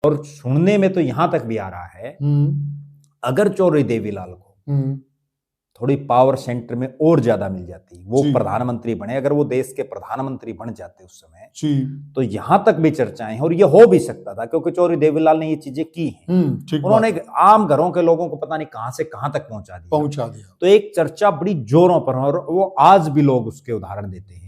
और सुनने में तो यहां तक भी आ रहा है, अगर चौधरी देवीलाल को थोड़ी पावर सेंटर में और ज्यादा मिल जाती, वो प्रधानमंत्री बने, अगर वो देश के प्रधानमंत्री बन जाते उस समय तो यहां तक भी चर्चाएं हैं, और ये हो भी सकता था क्योंकि चौधरी देवीलाल ने ये चीजें की हैं। उन्होंने आम घरों के लोगों को पता नहीं कहां से कहां तक पहुंचा दिया। तो एक चर्चा बड़ी जोरों पर, और वो आज भी लोग उसके उदाहरण देते हैं।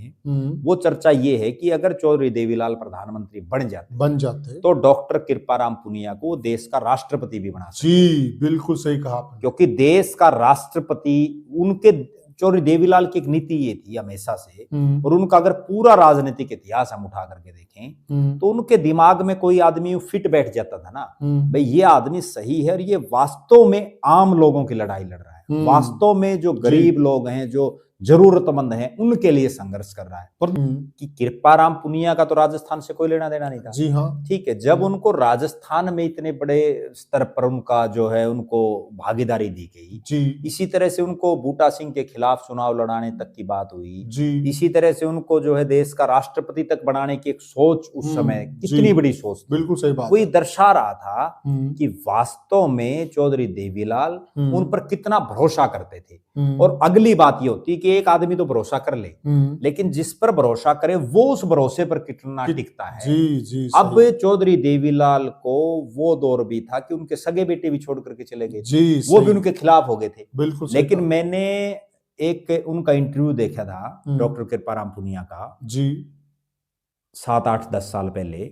वो चर्चा ये है कि अगर चौधरी देवीलाल प्रधानमंत्री बन जाते तो डॉक्टर कृपाराम पुनिया को देश का राष्ट्रपति भी बना सकते। जी बिल्कुल सही कहा, क्योंकि देश का राष्ट्रपति, उनके चौधरी देवीलाल की एक नीति ये थी हमेशा से, और उनका अगर पूरा राजनीतिक इतिहास हम उठा करके देखें तो उनके दिमाग में कोई आदमी फिट बैठ जाता था ना, भाई ये आदमी सही है और ये वास्तव में आम लोगों की लड़ाई लड़ रहा है, वास्तव में जो गरीब लोग हैं, जो जरूरतमंद हैं, उनके लिए संघर्ष कर रहा है। पर कि कृपाराम पुनिया का तो राजस्थान से कोई लेना देना नहीं था। जी हाँ, ठीक है, जब उनको राजस्थान में इतने बड़े स्तर पर उनका जो है उनको भागीदारी दी गई जी, इसी तरह से उनको बूटा सिंह के खिलाफ चुनाव लड़ाने तक की बात हुई जी, इसी तरह से उनको जो है देश का राष्ट्रपति तक बनाने की एक सोच उस समय कितनी बड़ी सोच, बिल्कुल सही बात, कोई दर्शा रहा था कि वास्तव में चौधरी देवीलाल उन पर कितना भरोसा करते थे। और अगली बात ये होती कि एक आदमी तो भरोसा कर ले, लेकिन जिस पर भरोसा करे वो उस भरोसे पर कितना टिकता है। जी, अब चौधरी देवीलाल को वो दौर भी था कि उनके सगे बेटे भी छोड़ करके चले गए, वो भी उनके खिलाफ हो गए थे। बिल्कुल, लेकिन मैंने एक उनका इंटरव्यू देखा था डॉक्टर कृपाराम पुनिया का, जी 7-8-10 साल पहले,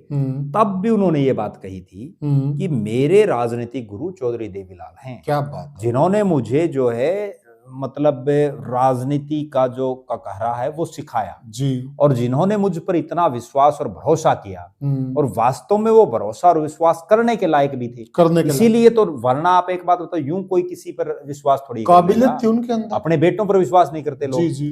तब भी उन्होंने ये बात कही थी कि मेरे राजनीतिक गुरु चौधरी देवीलाल हैं। क्या बात, जिन्होंने मुझे जो है मतलब राजनीति का जो ककहरा है वो सिखाया जी, और जिन्होंने मुझ पर इतना विश्वास और भरोसा किया, और वास्तव में वो भरोसा और विश्वास करने के लायक भी थे, इसीलिए तो, वरना आप एक बात बताओ, यूं कोई किसी पर विश्वास थोड़ी, काबिलियत थी उनके अंदर, अपने बेटों पर विश्वास नहीं करते लोग। जी, जी।